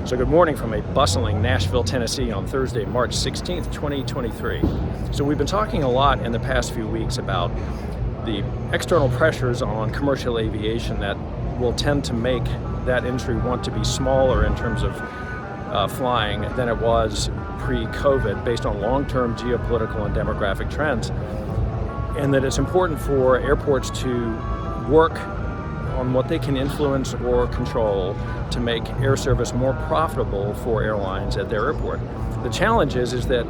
So good morning from a bustling Nashville, Tennessee on Thursday, March 16th, 2023. So we've been talking a lot in the past few weeks about the external pressures on commercial aviation that will tend to make that industry want to be smaller in terms of flying than it was pre-COVID based on long-term geopolitical and demographic trends. And that it's important for airports to work on what they can influence or control to make air service more profitable for airlines at their airport. The challenge is that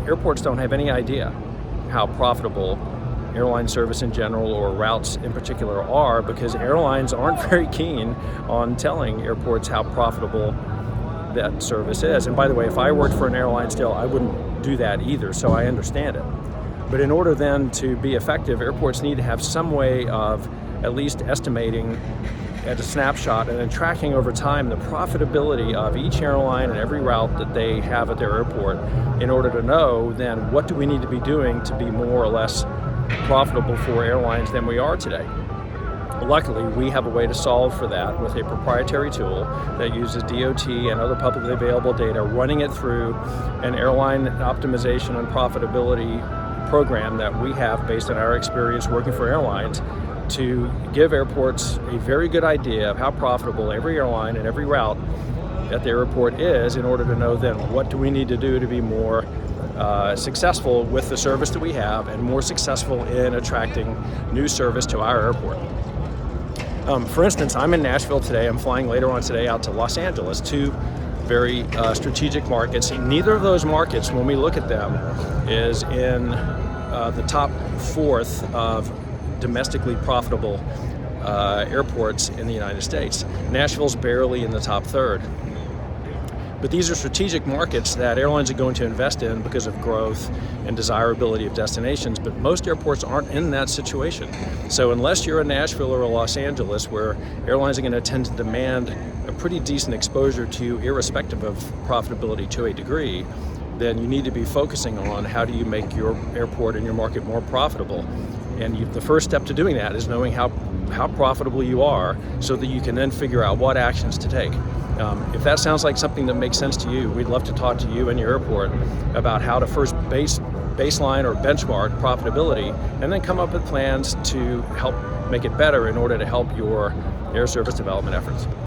airports don't have any idea how profitable airline service in general or routes in particular are, because airlines aren't very keen on telling airports how profitable that service is. And by the way, if I worked for an airline still, I wouldn't do that either, so I understand it. But in order then to be effective, airports need to have some way of at least estimating at a snapshot and then tracking over time the profitability of each airline and every route that they have at their airport, in order to know then what do we need to be doing to be more or less profitable for airlines than we are today. Luckily, we have a way to solve for that with a proprietary tool that uses DOT and other publicly available data, running it through an airline optimization and profitability program that we have based on our experience working for airlines, to give airports a very good idea of how profitable every airline and every route at the airport is, in order to know then what do we need to do to be more successful with the service that we have and more successful in attracting new service to our airport. For instance, I'm in Nashville today. I'm flying later on today out to Los Angeles, two very strategic markets. Neither of those markets, when we look at them, is in the top fourth of domestically profitable airports in the United States. Nashville's barely in the top third. But these are strategic markets that airlines are going to invest in because of growth and desirability of destinations, but most airports aren't in that situation. So unless you're in Nashville or Los Angeles, where airlines are going to tend to demand a pretty decent exposure to you, irrespective of profitability to a degree, then you need to be focusing on how do you make your airport and your market more profitable. And the first step to doing that is knowing how profitable you are, so that you can then figure out what actions to take. If that sounds like something that makes sense to you, we'd love to talk to you and your airport about how to first baseline or benchmark profitability, and then come up with plans to help make it better in order to help your air service development efforts.